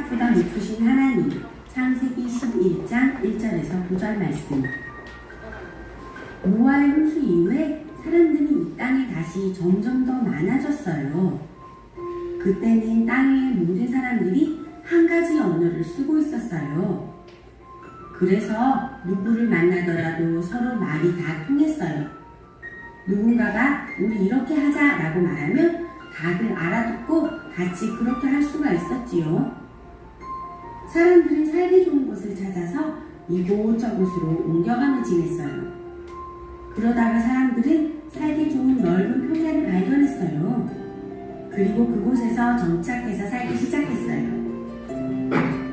크기보다 높으신 하나님. 창세기 11장 1절에서 9절 말씀. 노아의 홍수 이후에 사람들이 이 땅에 다시 점점 더 많아졌어요. 그때는 땅의 모든 사람들이 한 가지 언어를 쓰고 있었어요. 그래서 누구를 만나더라도 서로 말이 다 통했어요. 누군가가 우리 이렇게 하자 라고 말하면 다들 알아듣고 같이 그렇게 할 수가 있었지요. 사람들은 살기 좋은 곳을 찾아서 이곳저곳으로 옮겨가며 지냈어요. 그러다가 사람들은 살기 좋은 넓은 평야를 발견했어요. 그리고 그곳에서 정착해서 살기 시작했어요.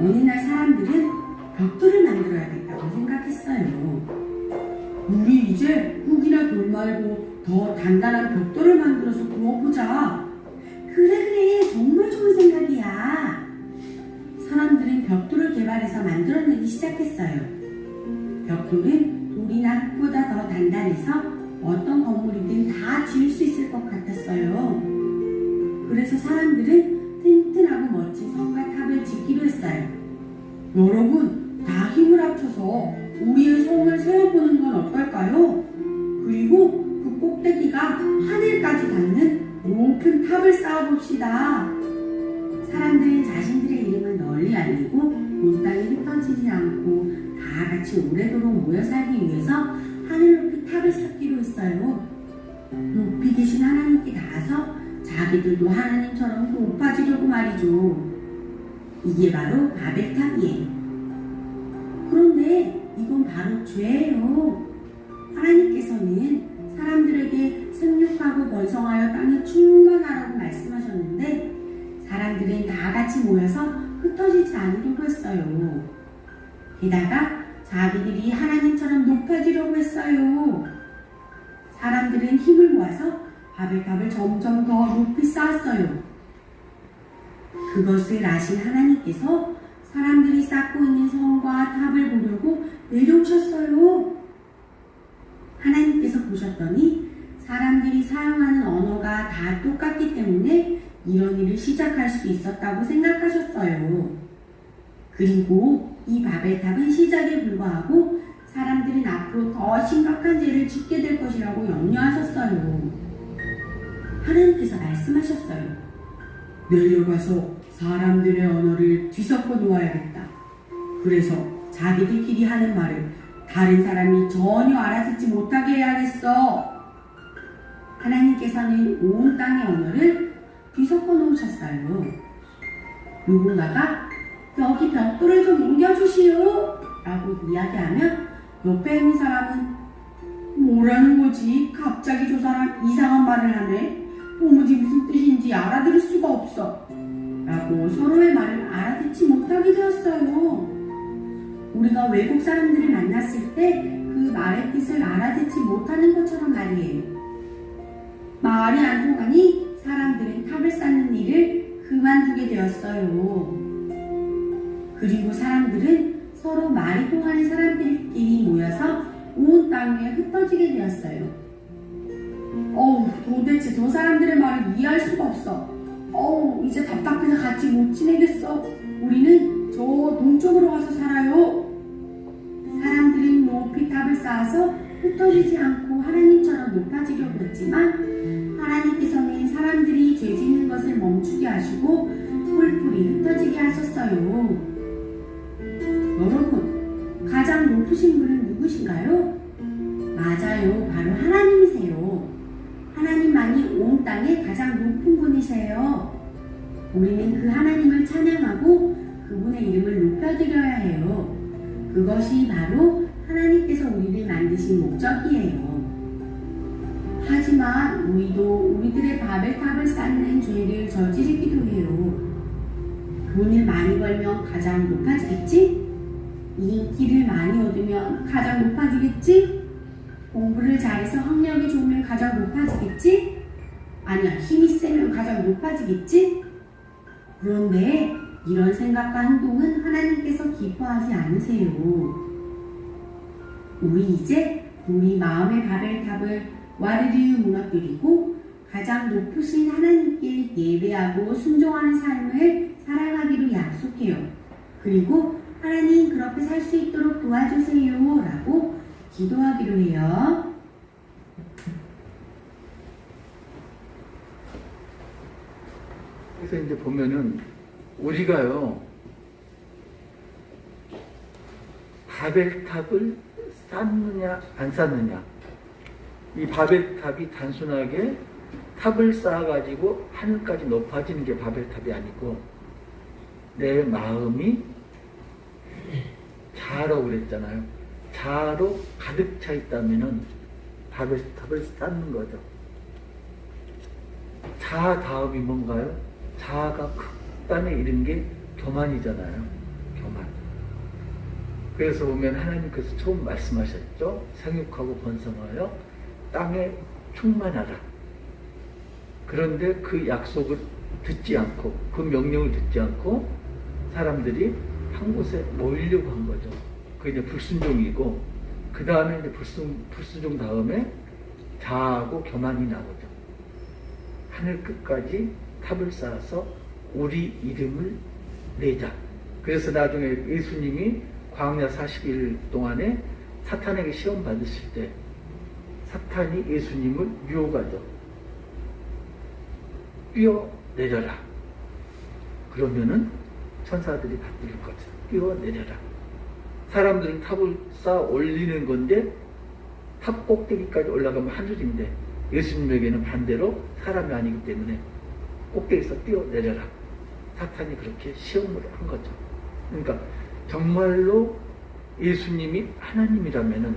어느 날 사람들은 벽돌을 만들어야겠다고 생각했어요. 우리 이제 흙이나 돌 말고 더 단단한 벽돌을 만들어서 구워보자. 그래, 정말 좋은 생각이야. 사람들은 벽돌을 개발해서 만들어내기 시작했어요. 벽돌은 돌이나 흙보다 더 단단해서 어떤 건물이든 다 지을 수 있을 것 같았어요. 그래서 사람들은 튼튼하고 멋진 성과 탑을 짓기로 했어요. 여러분, 다 힘을 합쳐서 우리의 성을 세워보는 건 어떨까요? 그리고 그 꼭대기가 하늘까지 닿는 높은 탑을 쌓아봅시다. 사람들은 자신들의 이름을 널리 알리고 온 땅에 흩어지지 않고 다 같이 오래도록 모여 살기 위해서 하늘 높이 탑을 쌓기로 했어요. 높이 계신 하나님께 닿아서 자기들도 하나님처럼 높아지려고 말이죠. 이게 바로 바벨탑이에요. 그런데 이건 바로 죄예요. 하나님께서는 사람들에게 생육하고 번성하여 땅에 충만하라고 말씀하셨는데 사람들은 다 같이 모여서 흩어지지 않으려고 했어요. 게다가 자기들이 하나님처럼 높아지려고 했어요. 사람들은 힘을 모아서 바벨탑을 점점 더 높이 쌓았어요. 그것을 아신 하나님께서 사람들이 쌓고 있는 성과 탑을 보려고 내려오셨어요. 하나님께서 보셨더니 사람들이 사용하는 언어가 다 똑같기 때문에 이런 일을 시작할 수 있었다고 생각하셨어요. 그리고 이 바벨탑은 시작에 불과하고 사람들은 앞으로 더 심각한 죄를 짓게 될 것이라고 염려하셨어요. 하나님께서 말씀하셨어요. 내려가서 사람들의 언어를 뒤섞어 놓아야겠다. 그래서 자기들끼리 하는 말을 다른 사람이 전혀 알아듣지 못하게 해야겠어. 하나님께서는 온 땅의 언어를 뒤섞어 놓으셨어요. 누군가가 여기 벽돌을 좀 옮겨주시오 라고 이야기하면 옆에 있는 사람은 뭐라는 거지? 갑자기 저 사람 이상한 말을 하네. 도무지 무슨 뜻인지 알아들을 수가 없어 라고 서로의 말을 알아듣지 못하게 되었어요. 우리가 외국 사람들을 만났을 때 그 말의 뜻을 알아듣지 못하는 것처럼 말이에요. 말이 안 통하니 사람들은 탑을 쌓는 일을 그만두게 되었어요. 그리고 사람들은 서로 말이 통하는 사람들끼리 모여서 온 땅 위에 흩어지게 되었어요. 도대체 저 사람들의 말을 이해할 수가 없어. 이제 답답해서 같이 못 지내겠어. 우리는 저 동쪽으로 가서 살아요. 사람들은 높이 탑을 쌓아서 흩어지지 않고 하나님처럼 높아지려고 했지만 하나님께서는 사람들이 죄 짓는 것을 멈추게 하시고 뿔뿔이 흩어지게 하셨어요. 여러분, 가장 높으신 분은 누구신가요? 맞아요. 바로 하나님이세요. 하나님만이 온 땅의 가장 높은 분이세요. 우리는 그 하나님을 찬양하고 그분의 이름을 높여드려야 해요. 그것이 바로 하나님께서 우리를 만드신 목적이에요. 하지만 우리도 우리들의 바벨탑을 쌓는 죄를 저지르기도 해요. 돈을 많이 벌면 가장 높아지겠지? 인기를 많이 얻으면 가장 높아지겠지? 공부를 잘해서 학력이 좋으면 가장 높아지겠지? 아니야, 힘이 세면 가장 높아지겠지? 그런데 이런 생각과 행동은 하나님께서 기뻐하지 않으세요. 우리 마음의 바벨탑을 와르르 무너뜨리고 가장 높으신 하나님께 예배하고 순종하는 삶을 살아가기로 약속해요. 그리고 하나님 그렇게 살 수 있도록 도와주세요 라고 기도하기로 해요. 그래서 이제 보면은 우리가요 바벨탑을 쌓느냐 안 쌓느냐, 이 바벨탑이 단순하게 탑을 쌓아가지고 하늘까지 높아지는 게 바벨탑이 아니고 내 마음이 자아라고 그랬잖아요. 자아로 가득 차 있다면은 바벨탑을 쌓는 거죠. 자아 다음이 뭔가요? 자아가 극단에 이른 게 교만이잖아요. 교만. 그래서 보면 하나님께서 처음 말씀하셨죠. 생육하고 번성하여 땅에 충만하라. 그런데 그 약속을 듣지 않고 그 명령을 듣지 않고 사람들이 한 곳에 모이려고 한 거죠. 그게 이제 불순종이고, 그 다음에 이제 불순종 다음에 자아하고 교만이 나오죠. 하늘 끝까지 탑을 쌓아서 우리 이름을 내자. 그래서 나중에 예수님이 광야 40일 동안에 사탄에게 시험 받으실 때 사탄이 예수님을 유혹하죠. 뛰어내려라. 그러면은 천사들이 받들 것을 뛰어내려라. 사람들은 탑을 쌓아 올리는 건데 탑 꼭대기까지 올라가면 하늘인데 예수님에게는 반대로 사람이 아니기 때문에 꼭대기에서 뛰어내려라. 사탄이 그렇게 시험을 한 거죠. 그러니까 정말로 예수님이 하나님이라면은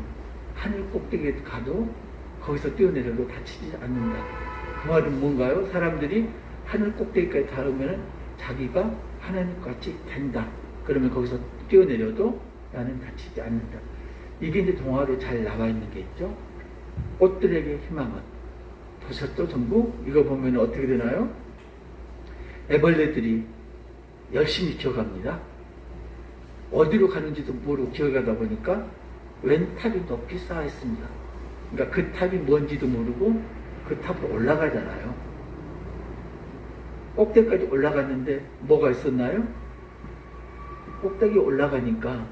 하늘 꼭대기에 가도 거기서 뛰어내려도 다치지 않는다. 그 말은 뭔가요? 사람들이 하늘 꼭대기까지 닿으면 자기가 하나님같이 된다. 그러면 거기서 뛰어내려도 나는 다치지 않는다. 이게 이제 동화로 잘 나와 있는 게 있죠. 꽃들에게 희망은. 보셨죠? 전부 이거 보면 어떻게 되나요? 애벌레들이 열심히 기어갑니다. 어디로 가는지도 모르고 기어가다 보니까 웬 탑이 높이 쌓여 있습니다. 그러니까 그 탑이 뭔지도 모르고 그 탑으로 올라가잖아요. 꼭대기까지 올라갔는데 뭐가 있었나요? 꼭대기 올라가니까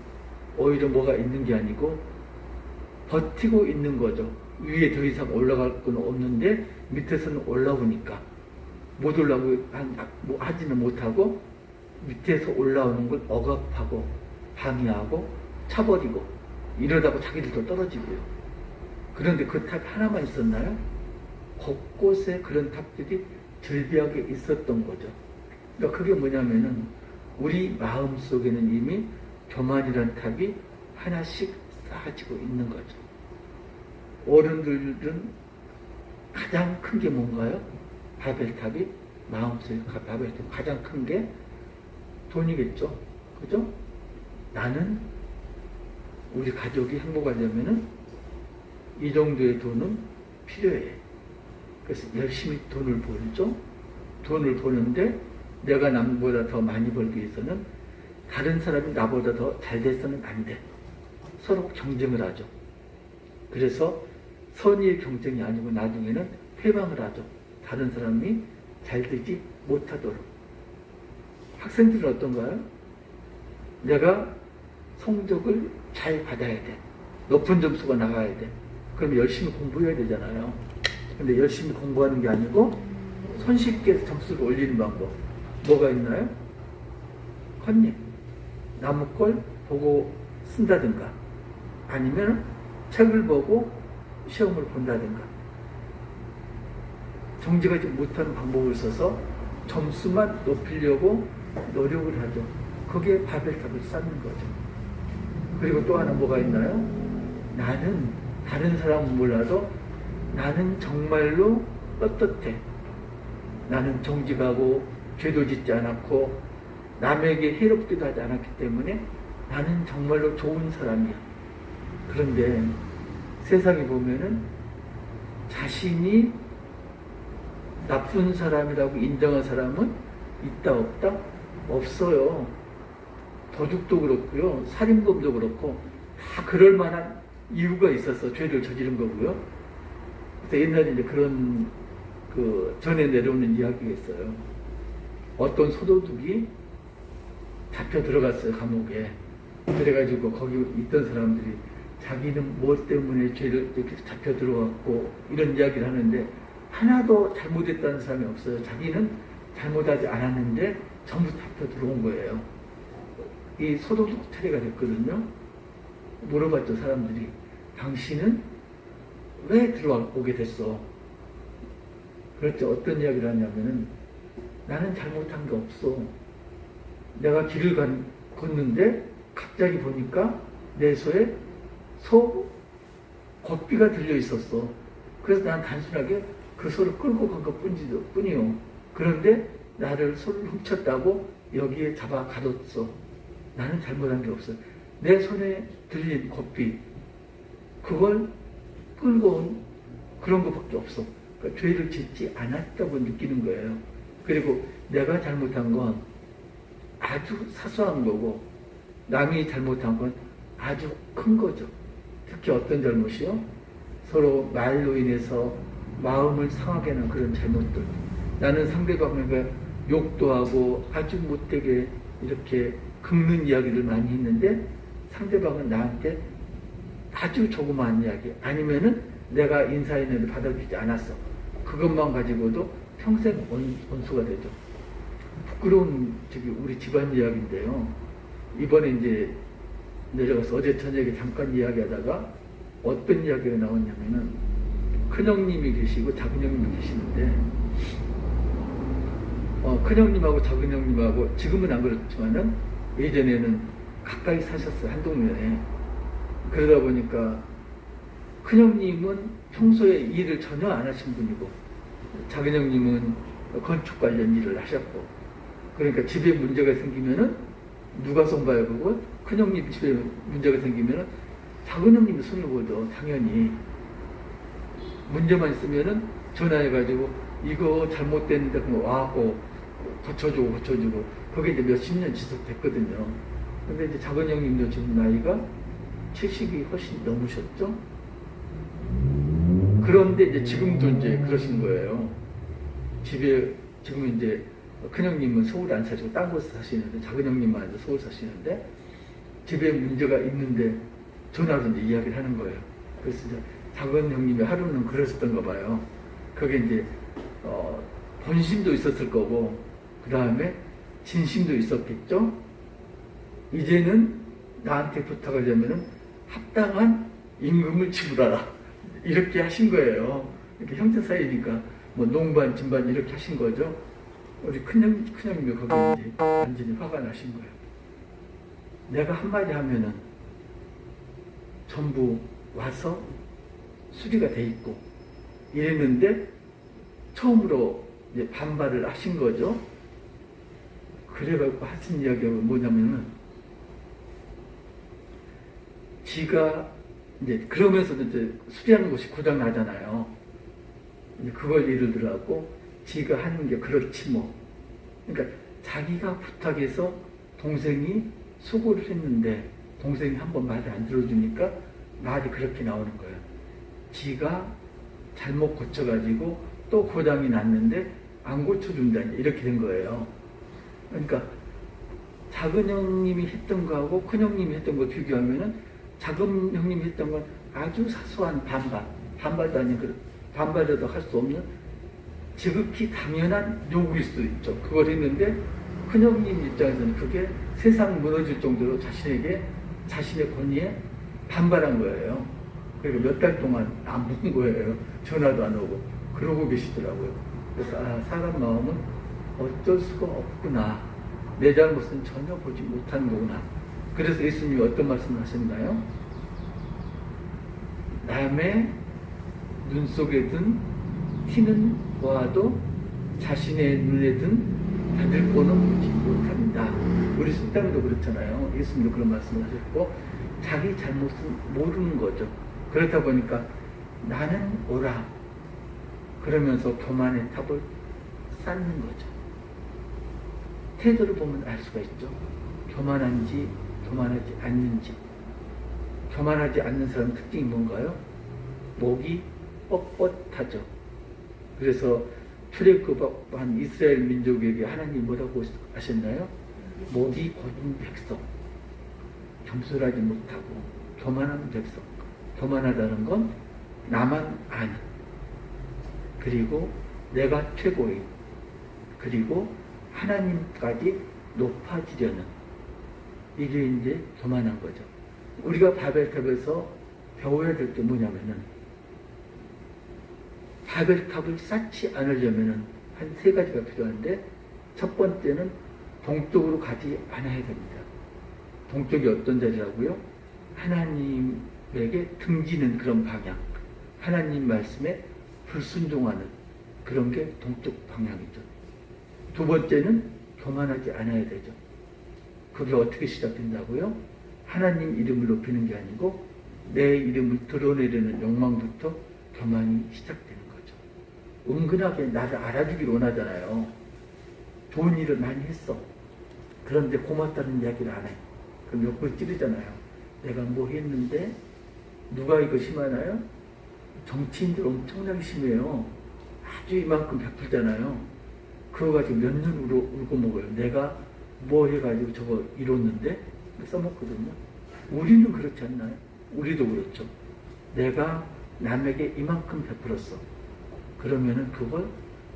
오히려 뭐가 있는 게 아니고 버티고 있는 거죠. 위에 더 이상 올라갈 건 없는데 밑에서는 올라오니까 못 올라오고 하지는 못하고 밑에서 올라오는 걸 억압하고 방해하고 차버리고 이러다가 자기들도 떨어지고요. 그런데 그 탑 하나만 있었나요? 곳곳에 그런 탑들이 절비하게 있었던 거죠. 그러니까 그게 뭐냐면은 우리 마음 속에는 이미 교만이라는 탑이 하나씩 쌓아지고 있는 거죠. 어른들은 가장 큰 게 뭔가요? 바벨탑이 마음속에 바벨탑 가장 큰 게 돈이겠죠. 그죠? 나는 우리 가족이 행복하려면은 이 정도의 돈은 필요해. 그래서 열심히 돈을 벌죠. 돈을 버는데 내가 남보다 더 많이 벌기 위해서는 다른 사람이 나보다 더 잘 돼서는 안 돼. 서로 경쟁을 하죠. 그래서 선의의 경쟁이 아니고 나중에는 회방을 하죠. 다른 사람이 잘 되지 못하도록. 학생들은 어떤가요? 내가 성적을 잘 받아야 돼. 높은 점수가 나가야 돼. 그럼 열심히 공부해야 되잖아요. 근데 열심히 공부하는 게 아니고 손쉽게 점수를 올리는 방법. 뭐가 있나요? 컨닝. 남의 걸 보고 쓴다든가 아니면 책을 보고 시험을 본다든가 정직하지 못한 방법을 써서 점수만 높이려고 노력을 하죠. 그게 바벨탑을 쌓는 거죠. 그리고 또 하나 뭐가 있나요? 나는 다른 사람은 몰라도 나는 정말로 떳떳해. 나는 정직하고 죄도 짓지 않았고 남에게 해롭기도 하지 않았기 때문에 나는 정말로 좋은 사람이야. 그런데 세상에 보면은 자신이 나쁜 사람이라고 인정한 사람은 있다 없다? 없어요. 도둑도 그렇고요. 살인범도 그렇고 다 그럴 만한 이유가 있어서 죄를 저지른 거고요. 그래서 옛날에 이제 그런 전에 내려오는 이야기가 있어요. 어떤 소도둑이 잡혀 들어갔어요, 감옥에. 그래가지고 거기 있던 사람들이 자기는 무엇 때문에 죄를 이렇게 잡혀 들어갔고 이런 이야기를 하는데 하나도 잘못했다는 사람이 없어요. 자기는 잘못하지 않았는데 전부 잡혀 들어온 거예요. 이 소도둑 처리가 됐거든요. 물어봤죠, 사람들이. 당신은 왜 들어오게 됐어? 그랬죠. 어떤 이야기를 하냐면은 나는 잘못한 게 없어. 내가 길을 걷는데 갑자기 보니까 내 소에 소 겉비가 들려 있었어. 그래서 난 단순하게 그 소를 끌고 간 것 뿐이요. 그런데 나를 소를 훔쳤다고 여기에 잡아 가뒀어. 나는 잘못한 게 없어. 내 손에 들린 겉비 그걸 끌고 온 그런 것밖에 없어. 그러니까 죄를 짓지 않았다고 느끼는 거예요. 그리고 내가 잘못한 건 아주 사소한 거고 남이 잘못한 건 아주 큰 거죠. 특히 어떤 잘못이요? 서로 말로 인해서 마음을 상하게 하는 그런 잘못들. 나는 상대방에게 욕도 하고 아주 못되게 이렇게 긁는 이야기를 많이 했는데 상대방은 나한테 아주 조그마한 이야기 아니면은 내가 인사인을 받아주지 않았어. 그것만 가지고도 평생 원수가 되죠. 부끄러운 우리 집안 이야기인데요. 이번에 이제 내려가서 어제 저녁에 잠깐 이야기하다가 어떤 이야기가 나왔냐면은 큰형님이 계시고 작은형님이 계시는데 큰형님하고 작은형님하고 지금은 안 그렇지만은 예전에는 가까이 사셨어요. 한 동네에. 그러다 보니까 큰형님은 평소에 일을 전혀 안 하신 분이고 작은형님은 건축 관련 일을 하셨고 그러니까 집에 문제가 생기면은 누가 손봐요 그거? 큰형님 집에 문제가 생기면은 작은형님이 손을 보죠. 당연히 문제만 있으면은 전화해가지고 이거 잘못됐는데 그거 와고 고쳐주고 그게 이제 몇십 년 지속됐거든요. 근데 이제 작은형님도 지금 나이가 70이 훨씬 넘으셨죠? 그런데 이제 지금도 이제 그러신 거예요. 집에 지금 이제 큰형님은 서울 안 사시고 딴 곳에 사시는데 작은형님만 이제 서울 사시는데 집에 문제가 있는데 전화로 이제 이야기를 하는 거예요. 그래서 이제 작은형님이 하루는 그러셨던가 봐요. 그게 이제 본심도 있었을 거고 그 다음에 진심도 있었겠죠. 이제는 나한테 부탁을 하면은 합당한 임금을 지불하라 이렇게 하신 거예요. 이렇게 형제 사이니까 뭐 농반 진반 이렇게 하신 거죠. 우리 큰형님이 거기 이제 완전히 화가 나신 거예요. 내가 한마디 하면은 전부 와서 수리가 돼 있고 이랬는데 처음으로 이제 반발을 하신 거죠. 그래갖고 하신 이야기가 뭐냐면은 지가 이제 그러면서도 이제 수리하는 것이 고장 나잖아요. 그걸 예를 들어갖고 지가 하는 게 그렇지 뭐. 그러니까 자기가 부탁해서 동생이 수고를 했는데 동생이 한번 말을 안 들어주니까 말이 그렇게 나오는 거예요. 지가 잘못 고쳐가지고 또 고장이 났는데 안 고쳐준다 이렇게 된 거예요. 그러니까 작은 형님이 했던 거하고 큰 형님이 했던 거 비교하면은 작은 형님이 했던 건 아주 사소한 반발도 아니고 반발이라도 할 수 없는 지극히 당연한 요구일 수도 있죠. 그걸 했는데 큰 형님 입장에서는 그게 세상 무너질 정도로 자신의 권위에 반발한 거예요. 그러니까 몇 달 동안 안 본 거예요. 전화도 안 오고 그러고 계시더라고요. 그래서 사람 마음은 어쩔 수가 없구나. 내 잘못은 전혀 보지 못하는 거구나. 그래서 예수님이 어떤 말씀을 하셨나요? 남의 눈 속에 든 티는 보아도 자신의 눈에 든 받을 거는 보지 못한다. 우리 속담도 그렇잖아요. 예수님도 그런 말씀을 하셨고 자기 잘못은 모르는 거죠. 그렇다 보니까 나는 오라 그러면서 교만의 탑을 쌓는 거죠. 태도를 보면 알 수가 있죠. 교만한지 교만하지 않는지. 교만하지 않는 사람 특징이 뭔가요? 목이 뻣뻣하죠. 그래서 출애굽한 이스라엘 민족에게 하나님이 뭐라고 하셨나요? 목이 곧은 백성, 겸손하지 못하고 교만한 백성. 교만하다는 건 나만 아는, 그리고 내가 최고인, 그리고 하나님까지 높아지려는, 이게 이제 교만한 거죠. 우리가 바벨탑에서 배워야 될 게 뭐냐면은, 바벨탑을 쌓지 않으려면은 한 세 가지가 필요한데, 첫 번째는 동쪽으로 가지 않아야 됩니다. 동쪽이 어떤 자리라고요? 하나님에게 등지는 그런 방향, 하나님 말씀에 불순종하는 그런 게 동쪽 방향이죠. 두 번째는 교만하지 않아야 되죠. 그게 어떻게 시작된다고요? 하나님 이름을 높이는 게 아니고 내 이름을 드러내려는 욕망부터 교만이 시작되는 거죠. 은근하게 나를 알아주길 원하잖아요. 좋은 일을 많이 했어. 그런데 고맙다는 이야기를 안 해. 그럼 욕을 찌르잖아요. 내가 뭐 했는데? 누가 이거 심하나요? 정치인들 엄청나게 심해요. 아주 이만큼 베풀잖아요. 그거 가지고 몇 년 울고 먹어요. 내가 뭐 해가지고 저거 이뤘는데? 써먹거든요. 우리는 그렇지 않나요? 우리도 그렇죠. 내가 남에게 이만큼 베풀었어. 그러면은 그걸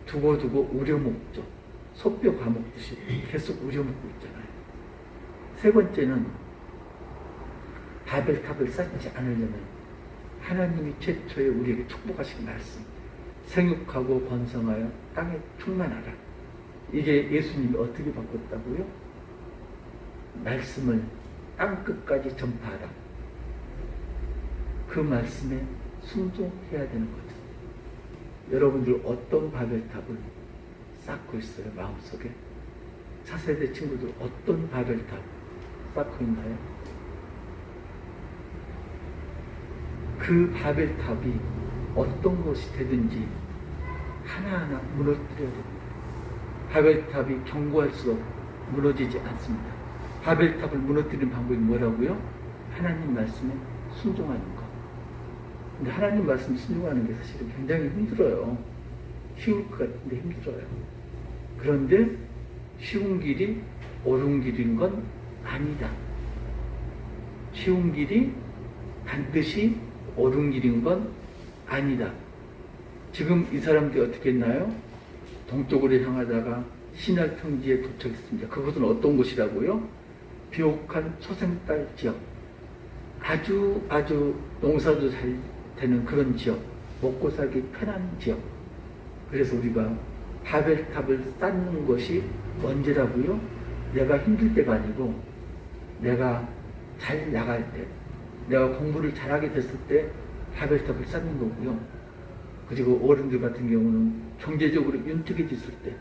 두고두고 우려먹죠. 소뼈 과먹듯이 계속 우려먹고 있잖아요. 세 번째는 바벨탑을 쌓지 않으려면 하나님이 최초에 우리에게 축복하신 말씀, 생육하고 번성하여 땅에 충만하라. 이게 예수님이 어떻게 바꿨다고요? 말씀을 땅끝까지 전파하라. 그 말씀에 순종해야 되는 거죠. 여러분들 어떤 바벨탑을 쌓고 있어요? 마음속에? 차세대 친구들 어떤 바벨탑 쌓고 있나요? 그 바벨탑이 어떤 것이 되든지 하나하나 무너뜨려야 됩니다. 바벨탑이 견고할수록 무너지지 않습니다. 바벨탑을 무너뜨리는 방법이 뭐라고요? 하나님 말씀에 순종하는 것. 근데 하나님 말씀에 순종하는 게 사실은 굉장히 힘들어요. 쉬울 것 같은데 힘들어요. 그런데 쉬운 길이 옳은 길인 건 아니다. 쉬운 길이 반드시 옳은 길인 건 아니다. 지금 이 사람들이 어떻게 했나요? 동쪽으로 향하다가 신할 평지에 도착했습니다. 그것은 어떤 곳이라고요? 비옥한 초생딸 지역. 아주 농사도 잘 되는 그런 지역. 먹고 살기 편한 지역. 그래서 우리가 바벨탑을 쌓는 것이 언제라고요? 내가 힘들 때가 아니고 내가 잘 나갈 때, 내가 공부를 잘하게 됐을 때 바벨탑을 쌓는 거고요. 그리고 어른들 같은 경우는 경제적으로 윤택해졌을 때,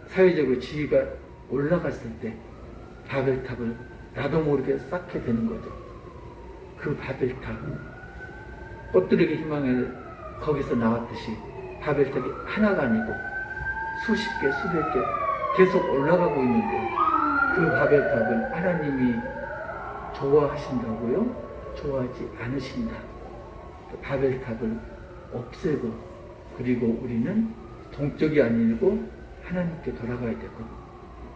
사회적으로 지위가 올라갔을 때 바벨탑을 나도 모르게 쌓게 되는 거죠. 그 바벨탑, 꽃들에게 희망에 거기서 나왔듯이 바벨탑이 하나가 아니고 수십 개, 수백 개 계속 올라가고 있는데 그 바벨탑을 하나님이 좋아하신다고요? 좋아하지 않으신다. 그 바벨탑을 없애고, 그리고 우리는 동쪽이 아니고 하나님께 돌아가야 되고,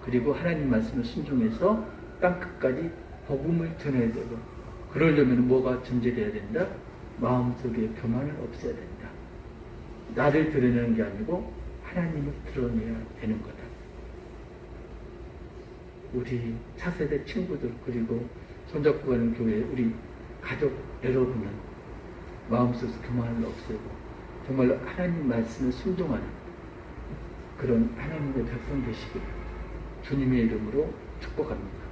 그리고 하나님 말씀을 순종해서 땅끝까지 복음을 전해야 되고, 그러려면 뭐가 전제되어야 된다? 마음속에 교만을 없애야 된다. 나를 드러내는 게 아니고 하나님을 드러내야 되는 거다. 우리 차세대 친구들, 그리고 손잡고 가는 교회 우리 가족 여러분은 마음속에서 교만을 없애고 정말로 하나님 말씀에 순종하는 그런 하나님의 백성 되시길 주님의 이름으로 축복합니다.